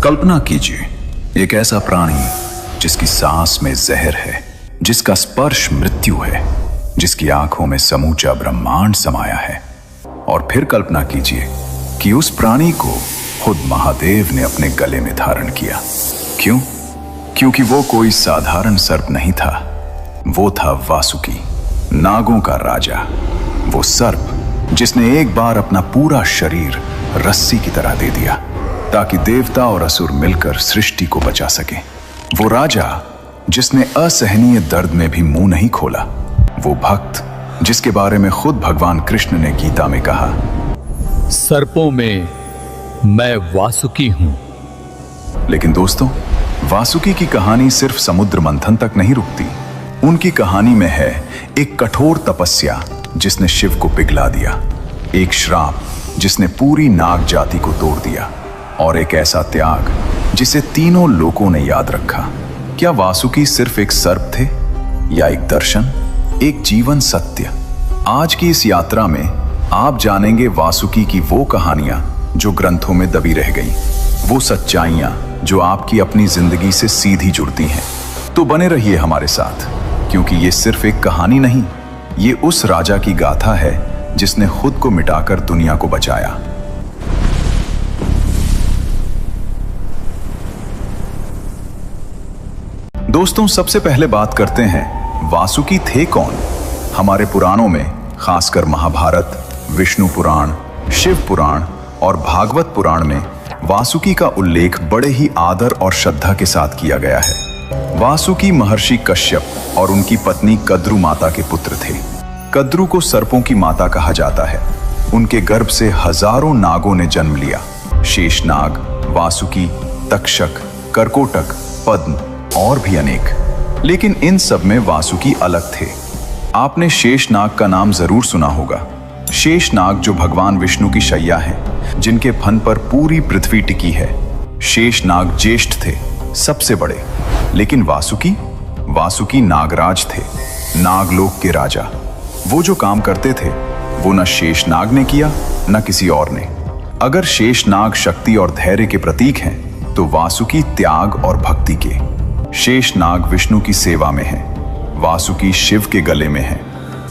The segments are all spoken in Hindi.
कल्पना कीजिए, एक ऐसा प्राणी जिसकी सांस में जहर है, जिसका स्पर्श मृत्यु है, जिसकी आंखों में समूचा ब्रह्मांड समाया है। और फिर कल्पना कीजिए कि उस प्राणी को खुद महादेव ने अपने गले में धारण किया। क्यों? क्योंकि वो कोई साधारण सर्प नहीं था, वो था वासुकी, नागों का राजा। वो सर्प जिसने एक बार अपना पूरा शरीर रस्सी की तरह दे दिया ताकि देवता और असुर मिलकर सृष्टि को बचा सके। वो राजा जिसने असहनीय दर्द में भी मुंह नहीं खोला। वो भक्त जिसके बारे में खुद भगवान कृष्ण ने गीता में कहा, सर्पों में मैं वासुकी हूं। लेकिन दोस्तों, वासुकी की कहानी सिर्फ समुद्र मंथन तक नहीं रुकती। उनकी कहानी में है एक कठोर तपस्या जिसने शिव को पिघला दिया, एक श्राप जिसने पूरी नाग जाति को तोड़ दिया, और एक ऐसा त्याग जिसे तीनों लोगों ने याद रखा। क्या वासुकी सिर्फ एक सर्प थे या एक दर्शन, एक जीवन सत्य? आज की इस यात्रा में आप जानेंगे वासुकी की वो कहानियां जो ग्रंथों में दबी रह गईं, वो सच्चाइयां जो आपकी अपनी जिंदगी से सीधी जुड़ती हैं। तो बने रहिए हमारे साथ, क्योंकि ये सिर्फ एक कहानी नहीं, ये उस राजा की गाथा है जिसने खुद को मिटाकर दुनिया को बचाया। दोस्तों, सबसे पहले बात करते हैं वासुकी थे कौन। हमारे पुराणों में, खासकर महाभारत, विष्णु पुराण, शिव पुराण और भागवत पुराण में वासुकी का उल्लेख बड़े ही आदर और श्रद्धा के साथ किया गया है। वासुकी महर्षि कश्यप और उनकी पत्नी कद्रु माता के पुत्र थे। कद्रु को सर्पों की माता कहा जाता है। उनके गर्भ से हजारों नागों ने जन्म लिया। शेषनाग, वासुकी, तक्षक, कर्कोटक, पद्म और भी अनेक। लेकिन इन सब में वासुकी अलग थे। आपने शेषनाग का नाम जरूर सुना होगा। शेषनाग जो भगवान विष्णु की शैया है, जिनके फन पर पूरी पृथ्वी टिकी है। शेषनाग ज्येष्ठ थे, सबसे बड़े। लेकिन वासुकी नागराज थे, नागलोक के राजा। वो जो काम करते थे वो न शेषनाग ने किया न किसी और ने। अगर शेषनाग शक्ति और धैर्य के प्रतीक हैं, तो वासुकी त्याग और भक्ति के। शेषनाग विष्णु की सेवा में है, वासुकी शिव के गले में है।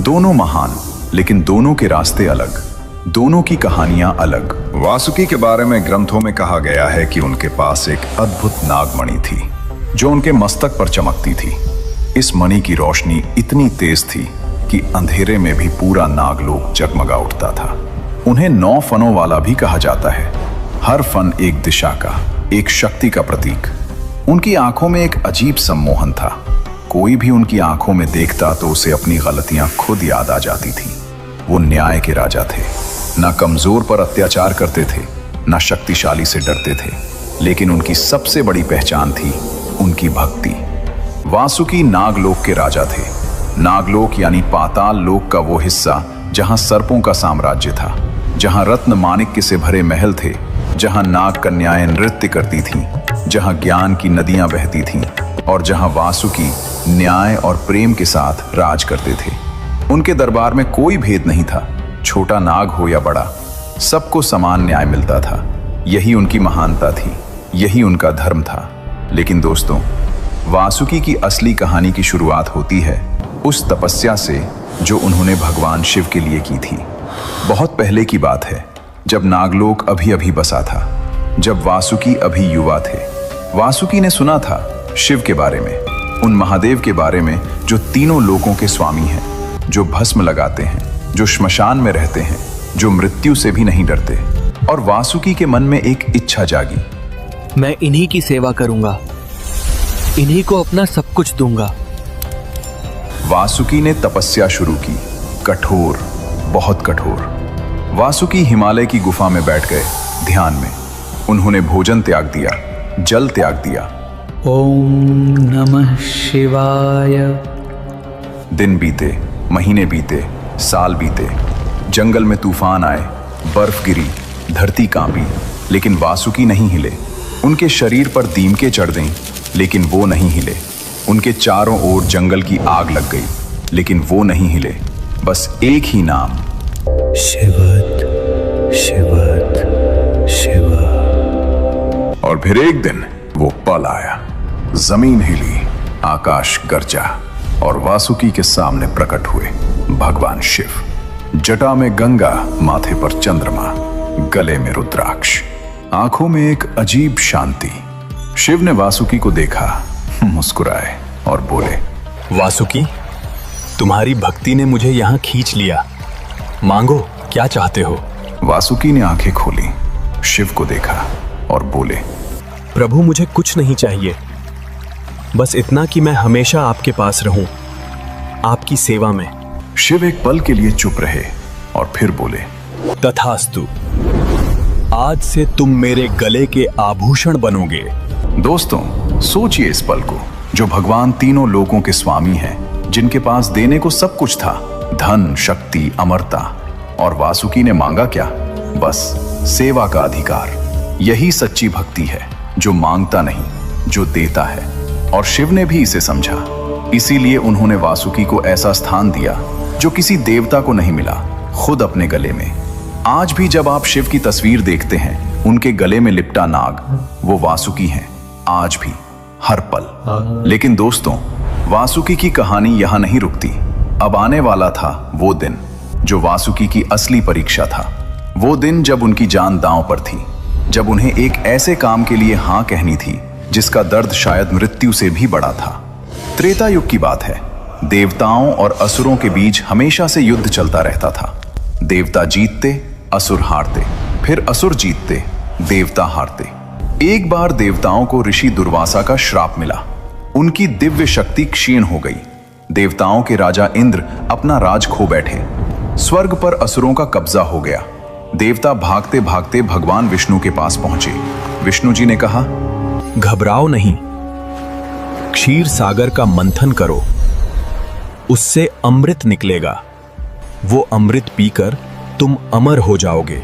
दोनों महान, लेकिन दोनों के रास्ते अलग, दोनों की कहानियां अलग। वासुकी के बारे में ग्रंथों में कहा गया है कि उनके पास एक अद्भुत नागमणि थी जो उनके मस्तक पर चमकती थी। इस मणि की रोशनी इतनी तेज थी कि अंधेरे में भी पूरा नागलोक जगमगा उठता था। उन्हें 9 फनों वाला भी कहा जाता है। हर फन एक दिशा का, एक शक्ति का प्रतीक। उनकी आंखों में एक अजीब सम्मोहन था। कोई भी उनकी आंखों में देखता तो उसे अपनी गलतियां खुद याद आ जाती थी। वो न्याय के राजा थे, ना कमजोर पर अत्याचार करते थे, ना शक्तिशाली से डरते थे। लेकिन उनकी सबसे बड़ी पहचान थी उनकी भक्ति। वासुकी नागलोक के राजा थे। नागलोक यानी पाताल लोक का वो हिस्सा जहां सर्पों का साम्राज्य था, जहां रत्न माणिक्य से भरे महल थे, जहां नाग कन्याएं नृत्य करती थीं, जहां ज्ञान की नदियां बहती थीं और जहां वासुकी न्याय और प्रेम के साथ राज करते थे। उनके दरबार में कोई भेद नहीं था, छोटा नाग हो या बड़ा, सबको समान न्याय मिलता था। यही उनकी महानता थी, यही उनका धर्म था। लेकिन दोस्तों, वासुकी की असली कहानी की शुरुआत होती है उस तपस्या से जो उन्होंने भगवान शिव के लिए की थी। बहुत पहले की बात है, जब नागलोक अभी अभी बसा था, जब वासुकी अभी युवा थे। वासुकी ने सुना था शिव के बारे में, उन महादेव के बारे में जो तीनों लोकों के स्वामी हैं, जो भस्म लगाते हैं, जो श्मशान में रहते हैं, जो मृत्यु से भी नहीं डरते। और वासुकी के मन में एक इच्छा जागी, मैं इन्हीं की सेवा करूंगा, इन्हीं को अपना सब कुछ दूंगा। वासुकी ने तपस्या शुरू की, कठोर, बहुत कठोर। वासुकी हिमालय की गुफा में बैठ गए, ध्यान में। उन्होंने भोजन त्याग दिया, जल त्याग दिया। ओम नमः शिवाय। दिन बीते, महीने बीते, साल बीते। जंगल में तूफान आए, बर्फ गिरी, धरती कांपी, लेकिन वासुकी नहीं हिले। उनके शरीर पर दीमके चढ़ गईं, लेकिन वो नहीं हिले। उनके चारों ओर जंगल की आग लग गई, लेकिन वो नहीं हिले। बस एक ही नाम, शिवत शिवत शिव। और फिर एक दिन वो पल आया। जमीन हिली, आकाश गरजा और वासुकी के सामने प्रकट हुए भगवान शिव। जटा में गंगा, माथे पर चंद्रमा, गले में रुद्राक्ष, आंखों में एक अजीब शांति। शिव ने वासुकी को देखा, मुस्कुराए और बोले, वासुकी, तुम्हारी भक्ति ने मुझे यहाँ खींच लिया। मांगो, क्या चाहते हो? वासुकी ने आंखें खोली, शिव को देखा और बोले, प्रभु, मुझे कुछ नहीं चाहिए, बस इतना कि मैं हमेशा आपके पास रहूं, आपकी सेवा में। शिव एक पल के लिए चुप रहे और फिर बोले, तथास्तु, आज से तुम मेरे गले के आभूषण बनोगे। दोस्तों, सोचिए इस पल को, जो भगवान तीनों लोकों के स्वामी हैं, जिनके पास देने को सब कुछ था, धन, शक्ति, अमरता, और वासुकी ने मांगा क्या? बस सेवा का अधिकार। यही सच्ची भक्ति है, जो मांगता नहीं, जो देता है। और शिव ने भी इसे समझा, इसीलिए उन्होंने वासुकी को ऐसा स्थान दिया जो किसी देवता को नहीं मिला, खुद अपने गले में। आज भी जब आप शिव की तस्वीर देखते हैं, उनके गले में लिपटा नाग वो वासुकी हैं, आज भी, हर पल। लेकिन दोस्तों, वासुकी की कहानी यहां नहीं रुकती। अब आने वाला था वो दिन जो वासुकी की असली परीक्षा था। वो दिन जब उनकी जान दांव पर थी, जब उन्हें एक ऐसे काम के लिए हां कहनी थी जिसका दर्द शायद मृत्यु से भी बड़ा था। त्रेता युग की बात है। देवताओं और असुरों के बीच हमेशा से युद्ध चलता रहता था। देवता जीतते, असुर हारते, फिर असुर जीतते, देवता हारते। एक बार देवताओं को ऋषि दुर्वासा का श्राप मिला। उनकी दिव्य शक्ति क्षीण हो गई। देवताओं के राजा इंद्र अपना राज खो बैठे। स्वर्ग पर असुरों का कब्जा हो गया। देवता भागते भागते भगवान विष्णु के पास पहुंचे। विष्णु जी ने कहा, घबराओ नहीं, क्षीर सागर का मंथन करो, उससे अमृत निकलेगा। वो अमृत पीकर तुम अमर हो जाओगे,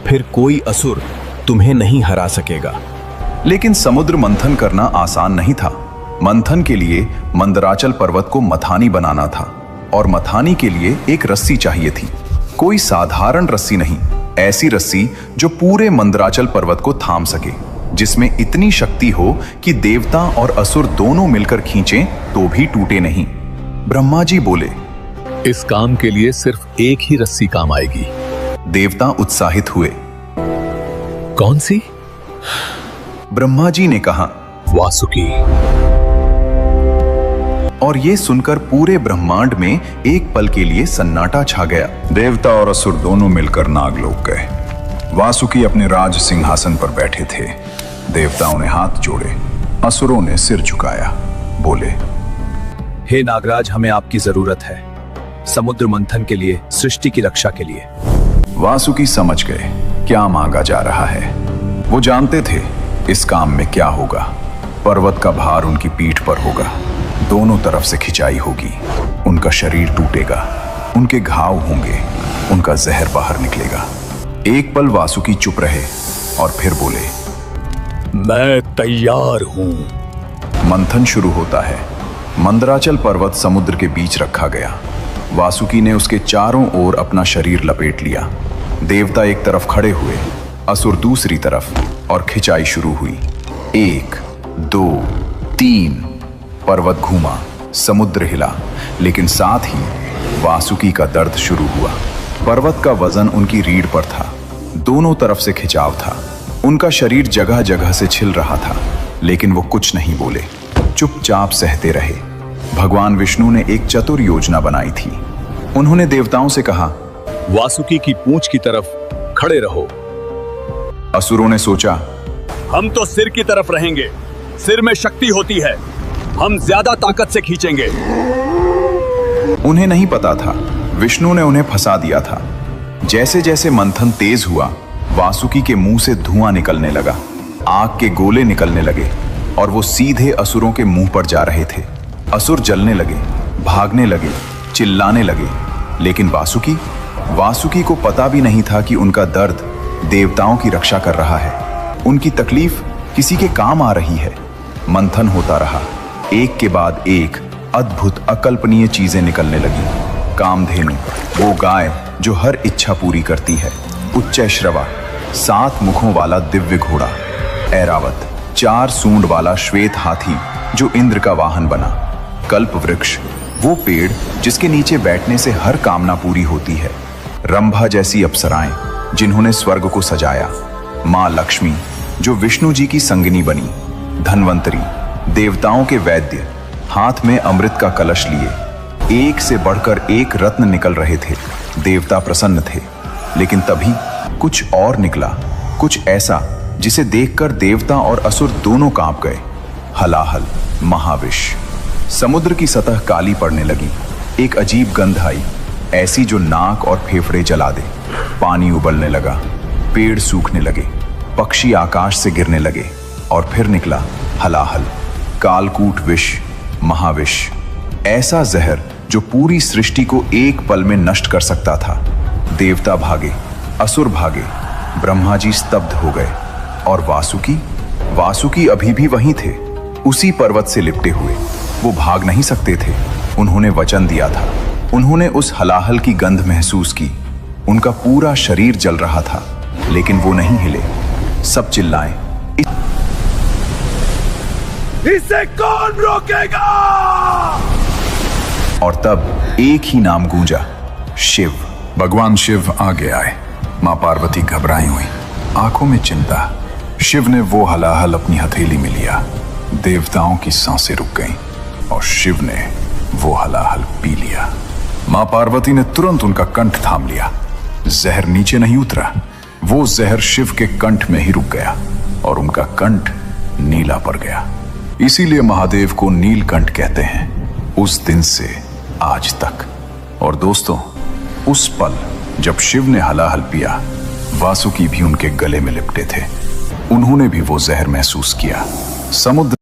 फिर कोई असुर तुम्हें नहीं हरा सकेगा। लेकिन समुद्र मंथन करना आसान नहीं था। मंथन के लिए मंदराचल पर्वत को मथानी बनाना था, और मथानी के लिए एक रस्सी चाहिए थी। कोई साधारण रस्सी नहीं, ऐसी रस्सी जो पूरे मंदराचल पर्वत को थाम सके, जिसमें इतनी शक्ति हो कि देवता और असुर दोनों मिलकर खींचें तो भी टूटे नहीं। ब्रह्मा जी बोले, इस काम के लिए सिर्फ एक ही रस्सी काम आएगी। देवता उत्साहित हुए। कौन सी? ब्रह्मा जी ने कहा, वासुकी। और ये सुनकर पूरे ब्रह्मांड में एक पल के लिए सन्नाटा छा गया। देवता और असुर दोनों मिलकर नागलोक गए। वासुकी अपने राज सिंहासन पर बैठे थे। देवताओं ने हाथ जोड़े, असुरों ने सिर झुकाया। बोले, हे नागराज, हमें आपकी जरूरत है, समुद्र मंथन के लिए, सृष्टि की रक्षा के लिए। वासुकी समझ गए क्या मांगा जा रहा है। वो जानते थे इस काम में क्या होगा। पर्वत का भार उनकी पीठ पर होगा, दोनों तरफ से खिंचाई होगी, उनका शरीर टूटेगा, उनके घाव होंगे, उनका जहर बाहर निकलेगा। एक पल वासुकी चुप रहे और फिर बोले, मैं तैयार हूं। मंथन शुरू होता है। मंदराचल पर्वत समुद्र के बीच रखा गया। वासुकी ने उसके चारों ओर अपना शरीर लपेट लिया। देवता एक तरफ खड़े हुए, असुर दूसरी तरफ, और खिंचाई शुरू हुई। 1, 2, 3। पर्वत घूमा, समुद्र हिला, लेकिन साथ ही वासुकी का दर्द शुरू हुआ। पर्वत का वजन उनकी रीढ़ पर था, दोनों तरफ से खिंचाव था। उनका शरीर जगह जगह से छिल रहा था, लेकिन वो कुछ नहीं बोले, चुपचाप सहते रहे। भगवान विष्णु ने एक चतुर योजना बनाई थी। उन्होंने देवताओं से कहा, वासुकी की पूंछ की तरफ खड़े रहो। असुरों ने सोचा, हम तो सिर की तरफ रहेंगे, सिर में शक्ति होती है, हम ज्यादा ताकत से खींचेंगे। उन्हें नहीं पता था विष्णु ने उन्हें फंसा दिया था। जैसे जैसे मंथन तेज हुआ, वासुकी के मुंह से धुआं निकलने लगा, आग के गोले निकलने लगे, और वो सीधे असुरों के मुंह पर जा रहे थे। असुर जलने लगे, भागने लगे, चिल्लाने लगे। लेकिन वासुकी को पता भी नहीं था कि उनका दर्द देवताओं की रक्षा कर रहा है, उनकी तकलीफ किसी के काम आ रही है। मंथन होता रहा, एक के बाद एक अद्भुत अकल्पनीय चीजें निकलने लगी। कामधेनु, वो गाय जो हर इच्छा पूरी करती है, उच्चैश्रवा, 7 मुखों वाला दिव्य घोड़ा, ऐरावत, 4 सूंड वाला श्वेत हाथी जो इंद्र का वाहन बना। कल्प वृक्ष, वो पेड़ जिसके नीचे बैठने से हर कामना पूरी होती है। रंभा जैसी अप्सराएं जिन्होंने स्वर्ग को सजाया। माँ लक्ष्मी जो विष्णु जी की संगिनी बनी। धन्वंतरी, देवताओं के वैद्य, हाथ में अमृत का कलश लिए। एक से बढ़कर एक रत्न निकल रहे थे। देवता प्रसन्न थे, लेकिन तभी कुछ और निकला, कुछ ऐसा जिसे देखकर देवता और असुर दोनों कांप गए। हलाहल, महाविष। समुद्र की सतह काली पड़ने लगी। एक अजीब गंध आई, ऐसी जो नाक और फेफड़े जला दे। पानी उबलने लगा, पेड़ सूखने लगे, पक्षी आकाश से गिरने लगे। और फिर निकला हलाहल, कालकूट विष, महाविष। ऐसा जहर जो पूरी सृष्टि को एक पल में नष्ट कर सकता था। देवता भागे, असुर भागे, ब्रह्मा जी स्तब्ध हो गए। और वासुकी अभी भी वहीं थे, उसी पर्वत से लिपटे हुए। वो भाग नहीं सकते थे। उन्होंने वचन दिया था। उन्होंने उस हलाहल की गंध महसूस की। उनका पूरा शरीर जल रहा था, लेकिन वो नहीं हिले। सब चिल्लाए, इसे कौन रोकेगा? और तब एक ही नाम गूंजा, शिव। भगवान शिव आगे आए। मां पार्वती घबराई हुई, आंखों में चिंता। शिव ने वो हलाहल अपनी हथेली में लिया। देवताओं की सांसें रुक गईं और शिव ने वो हलाहल पी लिया। मां पार्वती ने तुरंत उनका कंठ थाम लिया। जहर नीचे नहीं उतरा, वो जहर शिव के कंठ में ही रुक गया और उनका कंठ नीला पड़ गया। इसीलिए महादेव को नीलकंठ कहते हैं, उस दिन से आज तक। और दोस्तों, उस पल जब शिव ने हलाहल पिया, वासुकी भी उनके गले में लिपटे थे। उन्होंने भी वो जहर महसूस किया। समुद्र